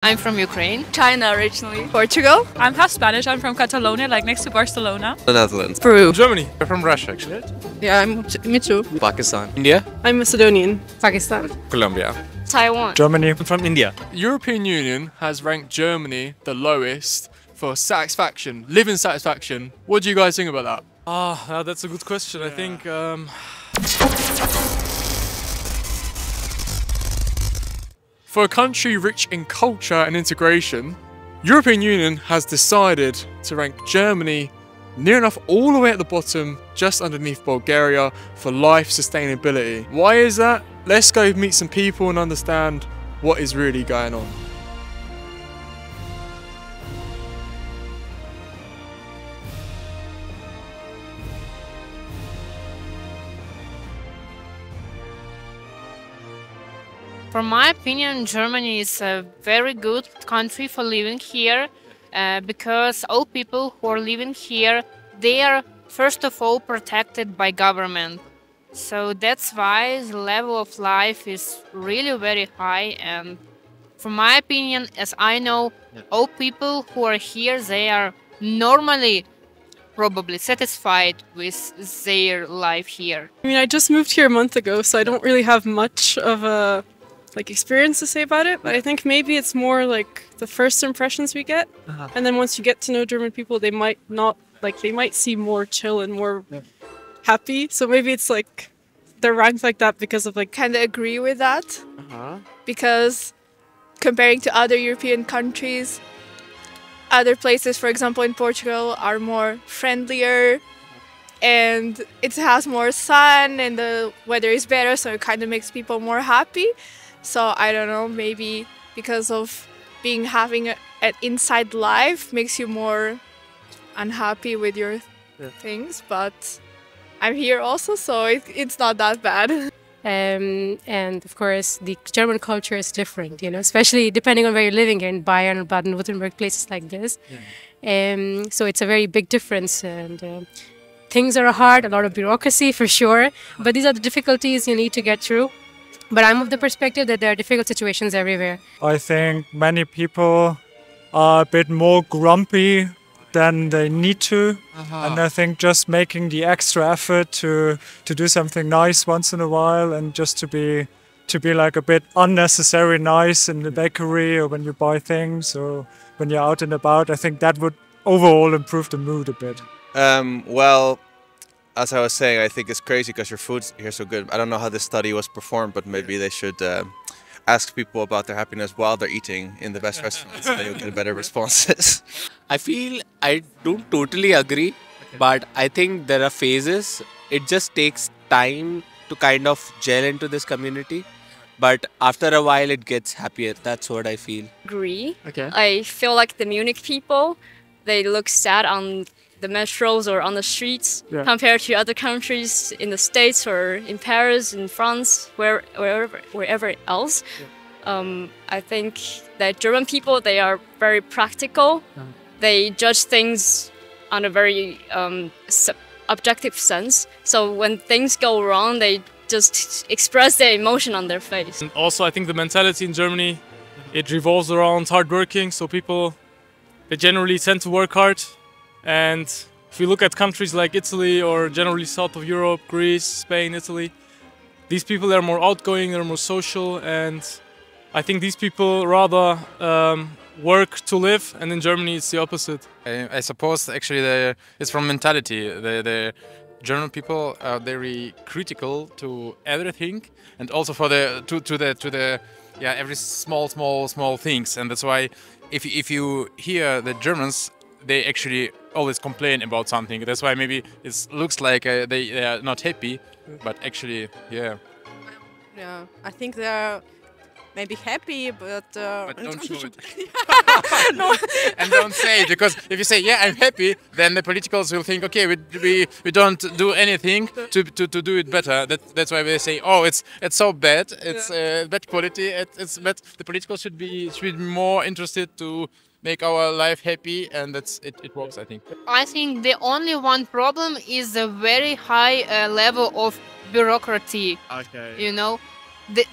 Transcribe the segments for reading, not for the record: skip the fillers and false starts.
I'm from Ukraine. China originally. Portugal. I'm half Spanish. I'm from Catalonia, like next to Barcelona. The Netherlands. Peru. Germany. I'm from Russia, actually. Yeah, me too. Pakistan. India. I'm Macedonian. Pakistan. Colombia. Taiwan. Germany. I'm from India. European Union has ranked Germany the lowest for satisfaction, living satisfaction. What do you guys think about that? That's a good question. I think For a country rich in culture and integration, European Union has decided to rank Germany near enough all the way at the bottom, just underneath Bulgaria, for life sustainability. Why is that? Let's go meet some people and understand what is really going on. From my opinion, Germany is a very good country for living here because all people who are living here, they are first of all protected by government. So that's why the level of life is really very high, and from my opinion, as I know, all people who are here, they are normally probably satisfied with their life here. I mean, I just moved here a month ago, so I don't really have much of a experience to say about it, but I think maybe it's more like the first impressions we get, and then once you get to know German people, they might not they might seem more chill and more happy. So maybe it's like they're ranked like that because of Kind of agree with that because comparing to other European countries, other places, for example in Portugal, are more friendlier and it has more sun and the weather is better, so it kind of makes people more happy. So I don't know, maybe because of having an inside life makes you more unhappy with your things, but I'm here also, so it's not that bad. And of course, the German culture is different, especially depending on where you're living in Bayern, Baden-Württemberg, places like this. So it's a very big difference, and things are hard, a lot of bureaucracy for sure, but these are the difficulties you need to get through. But I'm of the perspective that there are difficult situations everywhere. I think many people are a bit more grumpy than they need to. And I think just making the extra effort to do something nice once in a while, and just to be like a bit unnecessary nice in the bakery or when you buy things or when you're out and about, I think that would overall improve the mood a bit. Well, as I was saying, I think it's crazy because your food's here so good. I don't know how this study was performed, but maybe they should ask people about their happiness while they're eating in the best restaurants. Then you'll get better responses. I feel I don't totally agree, but I think there are phases. It just takes time to kind of gel into this community, but after a while it gets happier. That's what I feel. Agree. Okay. I feel like the Munich people, they look sad on the metros or on the streets compared to other countries in the States or in Paris, in France, wherever else. I think that German people, they are very practical. They judge things on a very objective sense. So when things go wrong, they just express their emotion on their face. And also, I think the mentality in Germany, it revolves around hard working. So people, they generally tend to work hard. And if you look at countries like Italy or generally south of Europe, Greece, Spain, Italy, these people are more outgoing, they're more social, and I think these people rather work to live, and in Germany it's the opposite. I suppose actually it's from mentality. The German people are very critical to everything, and also for every small things, and that's why if you hear the Germans, they actually always complain about something. That's why maybe it looks like they are not happy, but actually, yeah. Yeah, I think they are maybe happy, but don't show it. No. And don't say it, because if you say, yeah, I'm happy, then the politicals will think, okay, we don't do anything to do it better. That's why they say, oh, it's so bad, it's bad quality, it's bad. The politicals should be more interested to make our life happy, and it works, I think. I think the only one problem is the very high level of bureaucracy. Okay. You know,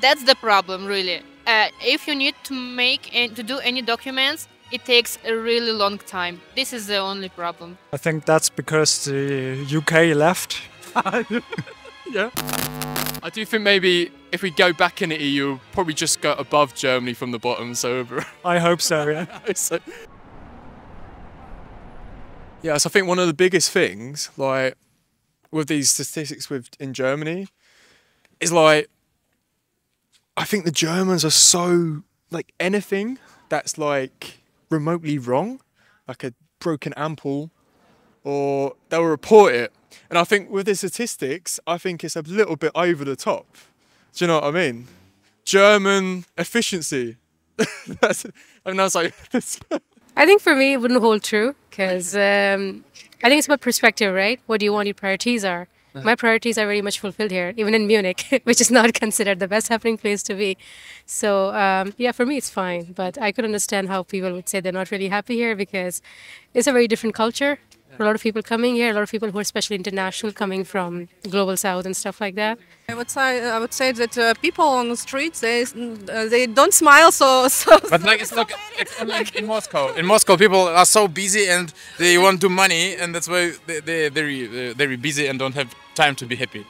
that's the problem, really. if you need to make and to do any documents, it takes a really long time. This is the only problem. I think that's because the UK left. Yeah. I do think maybe if we go back in the EU, we'll probably just go above Germany from the bottom. So I hope so, yeah. so I think one of the biggest things, like with these statistics in Germany, is like I think the Germans are so like anything that's like remotely wrong, like a broken ampoule, or they'll report it. And I think with the statistics, I think it's a little bit over the top. Do you know what I mean? German efficiency. I was like, I think for me, it wouldn't hold true because I think it's about perspective, right? What do you want your priorities are? My priorities are very much fulfilled here, even in Munich, which is not considered the best happening place to be. So, yeah, for me, it's fine. But I could understand how people would say they're not really happy here because it's a very different culture. A lot of people coming here, a lot of people who are especially international, coming from global south and stuff like that. I would say that people on the streets they don't smile so. But like it's like in Moscow. In Moscow, people are so busy and they want to do money, and that's why they're very busy and don't have time to be happy.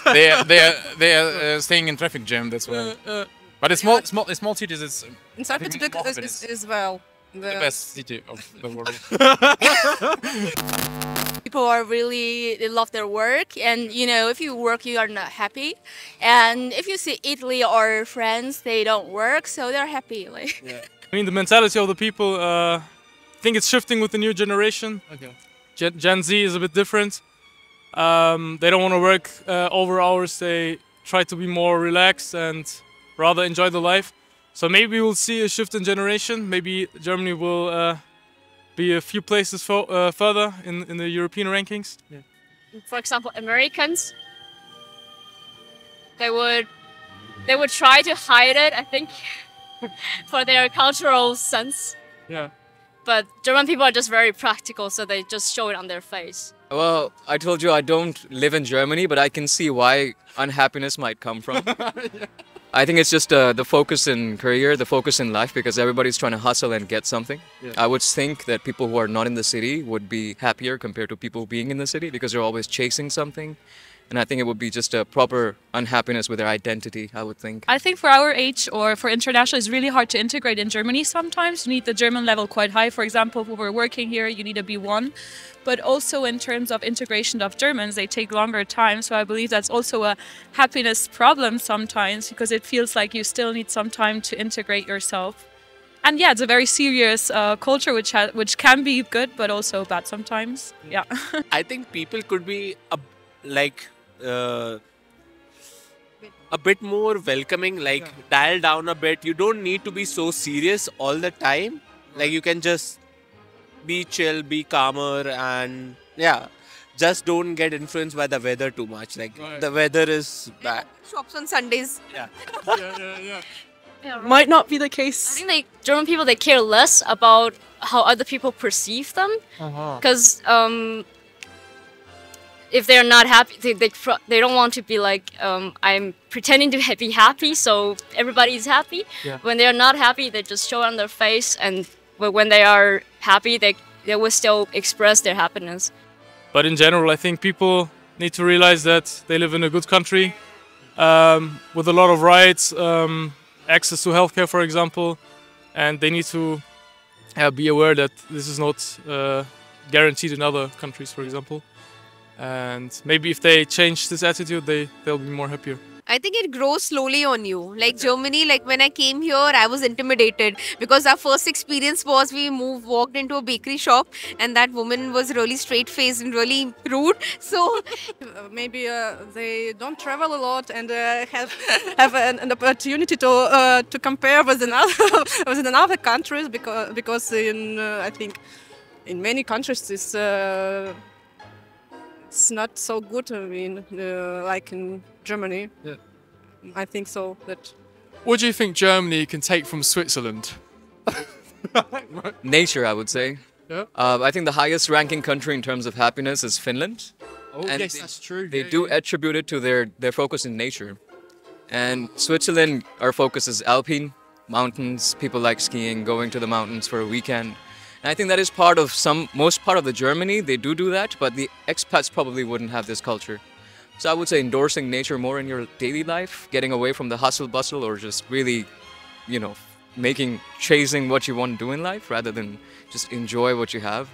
They are staying in traffic jam. That's why. But in small cities, it's in St. Petersburg is well. The best city of the world. People are really, they love their work, and you know, if you work, you are not happy. And if you see Italy or France, they don't work, so they're happy. Like. Yeah. I mean, the mentality of the people, I think it's shifting with the new generation. Okay. Gen Z is a bit different. They don't want to work over hours. They try to be more relaxed and rather enjoy the life. So maybe we'll see a shift in generation. Maybe Germany will be a few places further in the European rankings. Yeah. For example, Americans, they would try to hide it, I think, for their cultural sense. Yeah. But German people are just very practical, so they just show it on their face. Well, I told you I don't live in Germany, but I can see why unhappiness might come from. Yeah. I think it's just the focus in career, the focus in life, because everybody's trying to hustle and get something. Yeah. I would think that people who are not in the city would be happier compared to people being in the city because they're always chasing something. And I think it would be just a proper unhappiness with their identity, I would think. I think for our age or for international, it's really hard to integrate in Germany sometimes. You need the German level quite high. For example, if we're working here, you need a B1. But also in terms of integration of Germans, they take longer time. So I believe that's also a happiness problem sometimes because it feels like you still need some time to integrate yourself. And yeah, it's a very serious culture which can be good, but also bad sometimes. Yeah. I think people could be a bit more welcoming, dial down a bit. You don't need to be so serious all the time. Like you can just be chill, be calmer, and yeah, just don't get influenced by the weather too much. Like the weather is bad. Shops on Sundays. Yeah. Yeah, right. Might not be the case. I think German people, they care less about how other people perceive them. Because if they're not happy, they don't want to be like, I'm pretending to be happy, so everybody is happy. Yeah. When they're not happy, they just show it on their face, and when they are happy, they will still express their happiness. But in general, I think people need to realize that they live in a good country with a lot of rights, access to healthcare, for example, and they need to be aware that this is not guaranteed in other countries, for example. And maybe if they change this attitude, they'll be more happier. I think it grows slowly on you. Like Germany, like when I came here, I was intimidated because our first experience was we walked into a bakery shop and that woman was really straight-faced and really rude. So maybe they don't travel a lot and have an opportunity to compare with another countries because in I think in many countries it's not so good. I mean, like in Germany. Yeah. I think so. What do you think Germany can take from Switzerland? Nature, I would say. Yeah. I think the highest ranking country in terms of happiness is Finland. Oh, and yes, that's true. They do attribute it to their focus in nature. And Switzerland, our focus is Alpine, mountains. People like skiing, going to the mountains for a weekend. And I think that is most part of the Germany, they do that, but the expats probably wouldn't have this culture. So I would say endorsing nature more in your daily life, getting away from the hustle bustle, or just really, you know, chasing what you want to do in life rather than just enjoy what you have.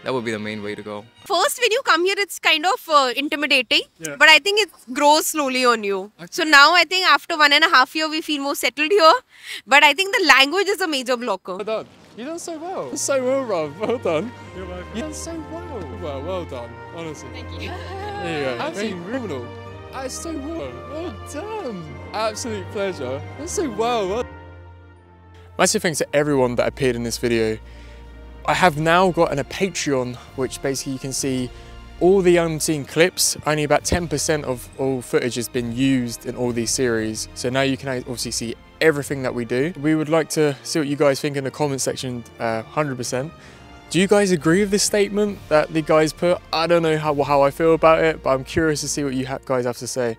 That would be the main way to go. First, when you come here, it's kind of intimidating, but I think it grows slowly on you. So now I think after 1.5 years, we feel more settled here. But I think the language is a major blocker. Well done. You've done so well. So well, Rob. Well done. You're welcome. You've done so well. Well done. Honestly. Thank you. There you go. Absolutely criminal. That's so well. Well done. Absolute pleasure. That's so well. Massive thanks to everyone that appeared in this video. I have now got a Patreon, which basically you can see all the unseen clips. Only about 10% of all footage has been used in all these series. So now you can obviously see everything that we do. We would like to see what you guys think in the comment section, 100%. Do you guys agree with this statement that the guys put? I don't know how I feel about it, but I'm curious to see what you guys have to say.